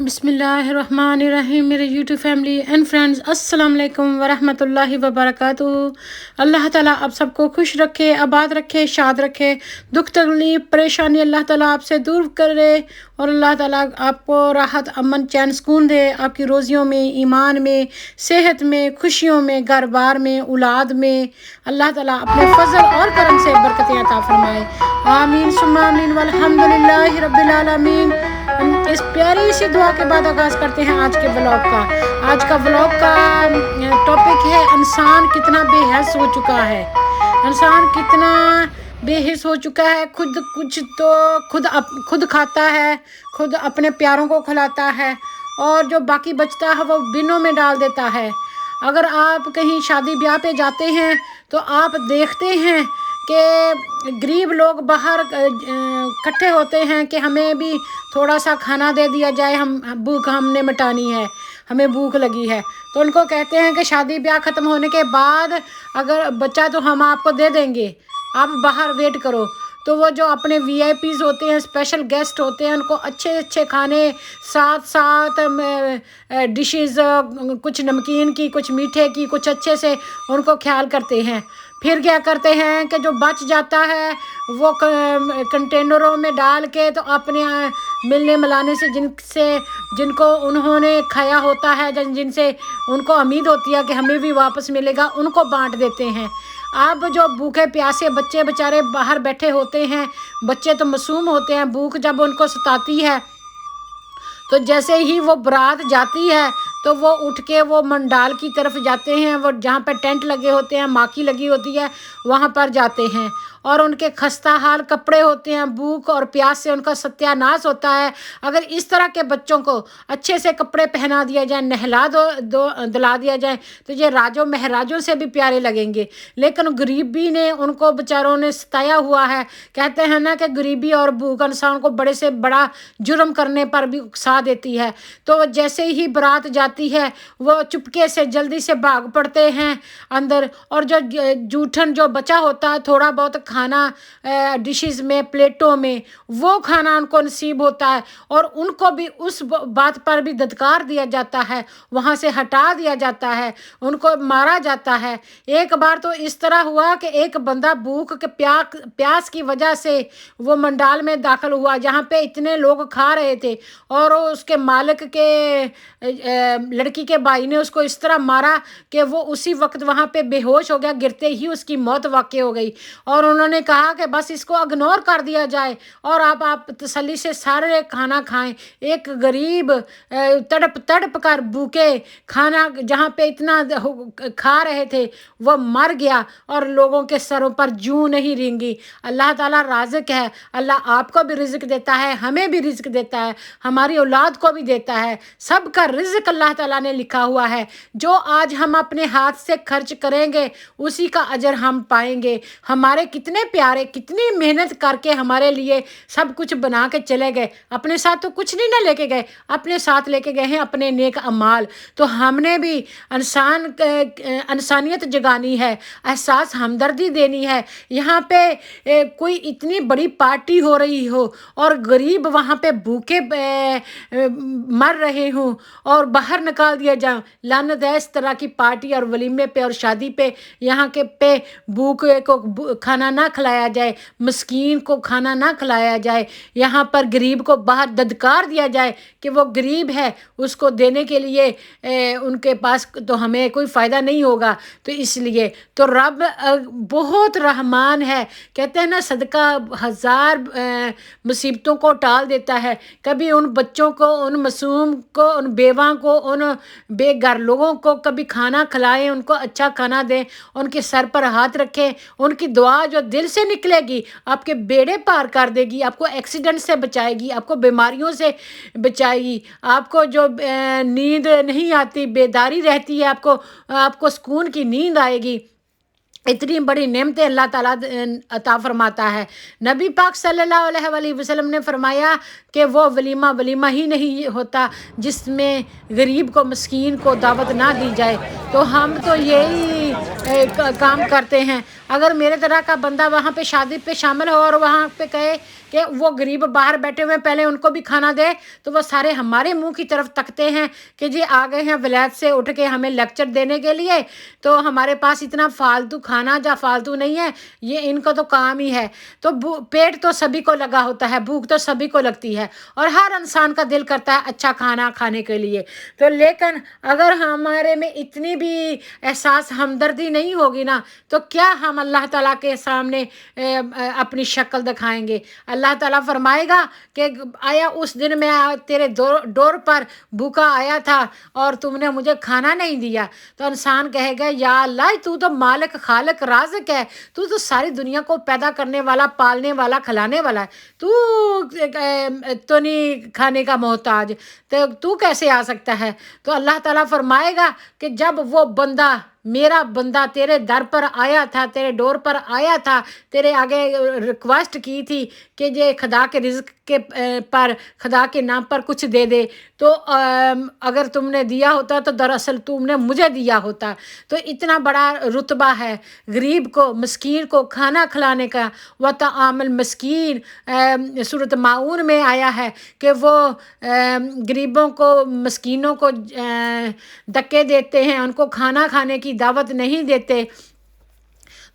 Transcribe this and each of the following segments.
बिस्मिल्लाहिर्रहमानिर्रहीम। मेरे YouTube family and friends, अस्सलाम वालेकुम वरहमतुल्लाहि वबरकातुहू। अल्लाह ताला आप सबको खुश रखे, आबाद रखे, शाद रखे। दुख तकलीफ परेशानी अल्लाह ताला आपसे दूर करे और अल्लाह ताला आपको राहत अमन चैन सुकून दे, आपकी रोज़ियों में, ईमान में, सेहत में, खुशियों में, घर बार में, औलाद में अल्लाह ताला अपने फजल और करम से बरकतें अता फरमाए। आमीन सुम्मा आमीन वल्हम्दुलिल्लाहि रब्बिल आलमीन। इस प्यारी सी दुआ के बाद आगाज़ करते हैं आज के व्लॉग का। आज का व्लॉग का टॉपिक है इंसान कितना बेहस हो चुका है। इंसान कितना बेहिस हो चुका है। खुद कुछ तो खुद खाता है, खुद अपने प्यारों को खिलाता है और जो बाकी बचता है वो बिनों में डाल देता है। अगर आप कहीं शादी ब्याह पे जाते हैं तो आप देखते हैं कि गरीब लोग बाहर इकट्ठे होते हैं कि हमें भी थोड़ा सा खाना दे दिया जाए, हम भूख हमने मिटानी है, हमें भूख लगी है। तो उनको कहते हैं कि शादी ब्याह ख़त्म होने के बाद अगर बचा तो हम आपको दे देंगे, आप बाहर वेट करो। तो वो जो अपने वीआईपीज़ होते हैं, स्पेशल गेस्ट होते हैं, उनको अच्छे अच्छे खाने साथ साथ डिशेस, कुछ नमकीन की, कुछ मीठे की, कुछ अच्छे से उनको ख्याल करते हैं। फिर क्या करते हैं कि जो बच जाता है वो कंटेनरों में डाल के तो अपने मिलने मिलाने से जिनको उन्होंने खाया होता है, जिनसे उनको उम्मीद होती है कि हमें भी वापस मिलेगा, उनको बांट देते हैं। अब जो भूखे प्यासे बच्चे बेचारे बाहर बैठे होते हैं, बच्चे तो मासूम होते हैं, भूख जब उनको सताती है तो जैसे ही वो बारात जाती है तो वो उठ के वो मंडाल की तरफ जाते हैं, वो जहाँ पे टेंट लगे होते हैं, माकी लगी होती है, वहाँ पर जाते हैं और उनके खस्ता हाल कपड़े होते हैं, भूख और प्यास से उनका सत्यानाश होता है। अगर इस तरह के बच्चों को अच्छे से कपड़े पहना दिया जाए, नहला दिला दिया जाए तो ये राजों महराजों से भी प्यारे लगेंगे। लेकिन गरीबी ने उनको बेचारों ने सताया हुआ है। कहते हैं ना कि गरीबी और भूख इंसान को बड़े से बड़ा जुर्म करने पर भी उकसा देती है। तो जैसे ही बारात जाती है वो चुपके से जल्दी से भाग पड़ते हैं अंदर, और जो जूठन जो बचा होता है थोड़ा बहुत खाना डिशेस में, प्लेटों में, वो खाना उनको नसीब होता है और उनको भी उस बात पर भी धत्कार दिया जाता है, वहाँ से हटा दिया जाता है, उनको मारा जाता है। एक बार तो इस तरह हुआ कि एक बंदा भूख के प्यास की वजह से वो मंडाल में दाखिल हुआ जहाँ पे इतने लोग खा रहे थे, और उसके मालिक के लड़की के भाई ने उसको इस तरह मारा कि वो उसी वक्त वहाँ पे बेहोश हो गया, गिरते ही उसकी मौत वाक़ई हो गई। और उन्होंने कहा कि बस इसको इग्नोर कर दिया जाए और आप तसल्ली से सारे खाना खाएं। एक गरीब तड़प तड़प कर भूखे खाना जहाँ पे इतना खा रहे थे वो मर गया और लोगों के सरों पर जूं नहीं रेंगी। अल्लाह ताला राज़िक है, अल्लाह आपको भी रिज़्क देता है, हमें भी रिज़्क देता है, हमारी औलाद को भी देता है। सबका रिज़्क अल्लाह ताला ने लिखा हुआ है। जो आज हम अपने हाथ से खर्च करेंगे उसी का अजर हम पाएंगे। हमारे कितने प्यारे कितनी मेहनत करके हमारे लिए सब कुछ बना के चले गए, अपने साथ तो कुछ नहीं ना लेके गए, अपने साथ लेके गए हैं अपने नेक अमाल। तो हमने भी इंसानियत जगानी है, एहसास हमदर्दी देनी है। यहाँ पे कोई इतनी बड़ी पार्टी हो रही हो और गरीब वहाँ पे भूखे मर रहे हों और बाहर निकाल दिया जाए, लानत है इस तरह की पार्टी और वलीमे पे और शादी पे। यहाँ के पे भूखे को खाना ना खिलाया जाए, मस्कीन को खाना ना खिलाया जाए, यहाँ पर गरीब को बाहर धत्कार दिया जाए कि वो गरीब है, उसको देने के लिए उनके पास तो हमें कोई फ़ायदा नहीं होगा। तो इसलिए तो रब बहुत रहमान है। कहते हैं ना सदका हज़ार मुसीबतों को टाल देता है। कभी उन बच्चों को, उन मासूम को, उन बेवा को, उन बेघर लोगों को कभी खाना खिलाएं, उनको अच्छा खाना दें, उनके सर पर हाथ रखें। उनकी दुआ जो दिल से निकलेगी आपके बेड़े पार कर देगी, आपको एक्सीडेंट से बचाएगी, आपको बीमारियों से बचाएगी, आपको जो नींद नहीं आती, बेदारी रहती है, आपको सुकून की नींद आएगी। इतनी बड़ी नेमतें अल्लाह ताला अता फरमाता है। नबी पाक सल्लल्लाहु अलैहि वसल्लम ने फरमाया कि वो वलीमा ही नहीं होता जिसमें गरीब को, मस्कीन को दावत ना दी जाए। तो हम तो यही काम करते हैं। अगर मेरे तरह का बंदा वहाँ पे शादी पे शामिल हो और वहाँ पे कहे کہ وہ गरीब बाहर बैठे हुए पहले उनको भी खाना दे, तो वो सारे हमारे मुंह की तरफ तकते हैं कि जी आ गए हैं विलायत से उठ के हमें लेक्चर देने के लिए, तो हमारे पास इतना फालतू खाना जा फालतू नहीं है, ये इनको तो काम ही है। तो पेट तो सभी को लगा होता है, भूख तो सभी को लगती है और हर इंसान का दिल करता है अच्छा खाना खाने के लिए। तो लेकिन अगर हमारे में इतनी भी एहसास हमदर्दी नहीं होगी ना, तो क्या हम अल्लाह ताला के सामने अपनी शक्ल दिखाएंगे। अल्लाह ताला फरमाएगा कि आया उस दिन मैं तेरे डोर पर भूखा आया था और तुमने मुझे खाना नहीं दिया, तो इंसान कहेगा या अल्लाह तू तो मालिक खालिक राज़िक है, तू तो सारी दुनिया को पैदा करने वाला, पालने वाला, खिलाने वाला है, तू तो नहीं खाने का मोहताज, तो तू कैसे आ सकता है। तो अल्लाह ताला फरमाएगा कि जब वो बंदा, मेरा बंदा तेरे दर पर आया था, तेरे डोर पर आया था, तेरे आगे रिक्वेस्ट की थी कि ये खुदा के रिज़्क़ के पर, खुदा के नाम पर कुछ दे दे, तो अगर तुमने दिया होता तो दरअसल तुमने मुझे दिया होता। तो इतना बड़ा रुतबा है गरीब को, मस्कीन को खाना खिलाने का। व तआमुल मस्कीन सूरत माऊन में आया है कि वो गरीबों को, मस्कीनों को धक्के देते हैं, उनको खाना खाने की दावत नहीं देते।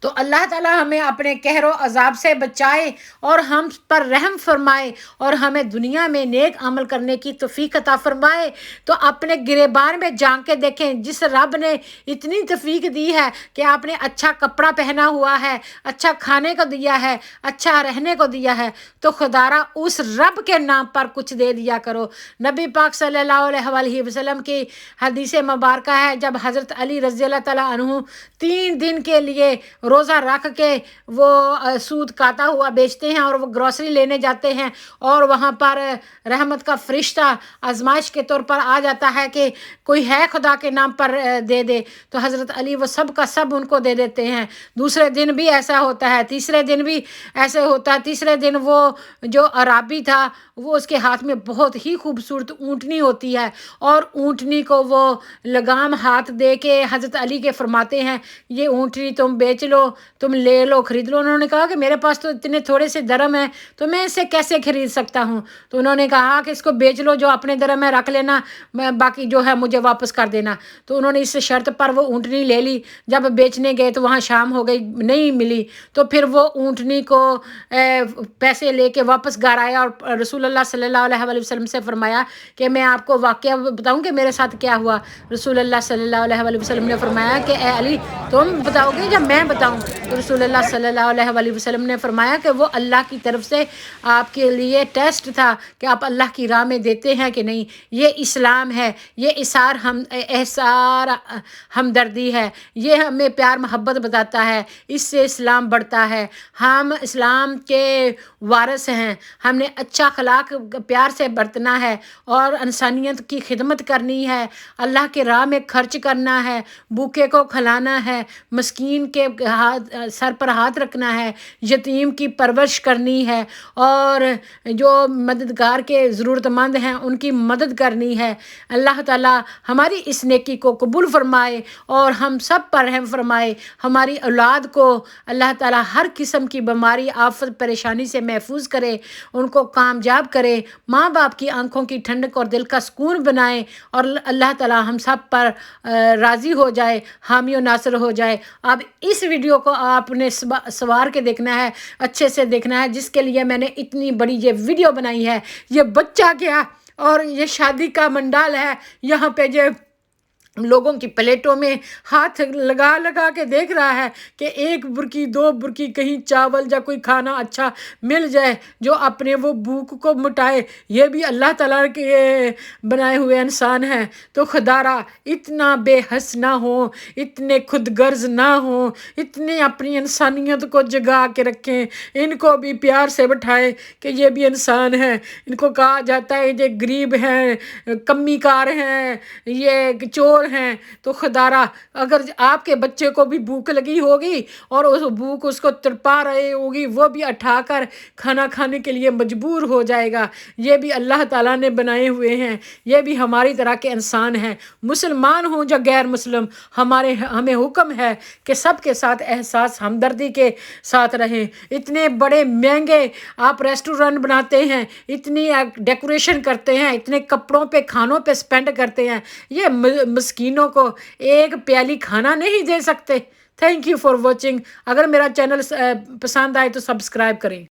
तो अल्लाह ताला हमें अपने कहरो अजाब से बचाए और हम पर रहम फरमाए और हमें दुनिया में नेक अमल करने की तौफीक अता फरमाए। तो अपने गिरेबान में झांक के देखें, जिस रब ने इतनी तौफीक दी है कि आपने अच्छा कपड़ा पहना हुआ है, अच्छा खाने को दिया है, अच्छा रहने को दिया है, तो खुदारा उस रब के नाम पर कुछ दे दिया करो। नबी पाक सल्लल्लाहु अलैहि वसल्लम की हदीस मुबारक है, जब हज़रत अली रज़ी अल्लाह तआला अन्हु 3 दिन के लिए रोज़ा रख के वो सूद काटा हुआ बेचते हैं और वो ग्रॉसरी लेने जाते हैं, और वहाँ पर रहमत का फरिश्ता आजमाइश के तौर पर आ जाता है कि कोई है खुदा के नाम पर दे दे, तो हज़रत अली वो सब का सब उनको दे देते हैं। दूसरे दिन भी ऐसा होता है, तीसरे दिन भी ऐसे होता है। तीसरे दिन वो जो अराबी था वो उसके हाथ में बहुत ही खूबसूरत ऊँटनी होती है, और ऊँटनी को वो लगाम हाथ दे के हज़रत अली के फरमाते हैं ये ऊँटनी तुम बेच लो, तुम ले लो, ख़रीद लो। उन्होंने कहा कि मेरे पास तो इतने थोड़े से दरम हैं, तो मैं इसे कैसे ख़रीद सकता हूँ। तो उन्होंने कहा कि इसको बेच लो, जो अपने दरम है रख लेना, मैं बाकी जो है मुझे वापस कर देना। तो उन्होंने इस शर्त पर वो ऊँटनी ले ली। जब बेचने गए तो वहाँ शाम हो गई, नहीं मिली, तो फिर वो ऊँटनी को पैसे लेके वापस घर आया और रसूलुल्लाह सल्लल्लाहु अलैहि वसल्लम से फरमाया कि मैं आपको वाक़या बताऊँ कि मेरे साथ क्या हुआ। रसूलुल्लाह सल्लल्लाहु अलैहि वसल्लम ने फरमाया कि ए अली तुम बताओगे या मैं बताऊं। तो रसूलुल्लाह सल्लल्लाहु अलैहि वसल्लम ने फरमाया कि वो अल्लाह की तरफ से आपके लिए टेस्ट था कि आप अल्लाह की राह में देते हैं कि नहीं। ये इस्लाम है, ये एहसार हमदर्दी है, ये हमें प्यार मोहब्बत बताता है, इससे इस्लाम बढ़ता है। हम इस्लाम के वारिस हैं, हमने अच्छा अखलाक प्यार से बरतना है और इंसानियत की खिदमत करनी है, अल्लाह के राह में खर्च करना है, भूखे को खिलाना है, मस्कीन के सर पर हाथ रखना है, यतीम की परवरिश करनी है, और जो मददगार के ज़रूरतमंद हैं उनकी मदद करनी है। अल्लाह ताला हमारी इस नेकी को कबूल फरमाए और हम सब पर रहम फरमाए। हमारी औलाद को अल्लाह ताला हर किस्म की बीमारी, आफत, परेशानी से महफूज करे, उनको कामयाब करे, माँ बाप की आंखों की ठंडक और दिल का सुकून बनाए, और अल्लाह ताला हम सब पर राज़ी हो जाए, हामी और नासर हो जाए। अब इस वीडियो को आपने सवार के देखना है, अच्छे से देखना है, जिसके लिए मैंने इतनी बड़ी ये वीडियो बनाई है। ये बच्चा क्या और ये शादी का मंडाल है, यहाँ पे जो लोगों की प्लेटों में हाथ लगा लगा के देख रहा है कि 1 बुर्की 2 बुर्की कहीं चावल या कोई खाना अच्छा मिल जाए जो अपने वो भूख को मिटाए। ये भी अल्लाह ताला के बनाए हुए इंसान हैं। तो खुदारा इतना बेहस ना हो, इतने खुदगर्ज ना हो, इतने अपनी इंसानियत को जगा के रखें, इनको भी प्यार से बैठाएं कि ये भी इंसान है। इनको कहा जाता है ये गरीब हैं, कमी कार हैं, ये चोर ہیں تو خدارہ اگر آپ کے بچے کو بھی بھوک لگی ہوگی اور اس بھوک اس کو تڑپا رہے ہوگی، وہ بھی اٹھا کر کھانا کھانے کے لیے مجبور ہو جائے گا۔ یہ بھی اللہ تعالیٰ نے بنائے ہوئے ہیں، یہ بھی ہماری طرح کے انسان ہیں، مسلمان ہوں یا غیر مسلم، ہمیں حکم ہے کہ سب کے ساتھ احساس ہمدردی کے ساتھ رہیں۔ اتنے بڑے مہنگے آپ ریسٹورنٹ بناتے ہیں، اتنی ڈیکوریشن کرتے ہیں، اتنے کپڑوں پہ کھانوں پہ سپینڈ کرتے ہیں، یہ مسکینوں کو ایک پیالی کھانا نہیں دے سکتے۔ Thank you for watching. اگر میرا چینل پسند آئے تو سبسکرائب کریں۔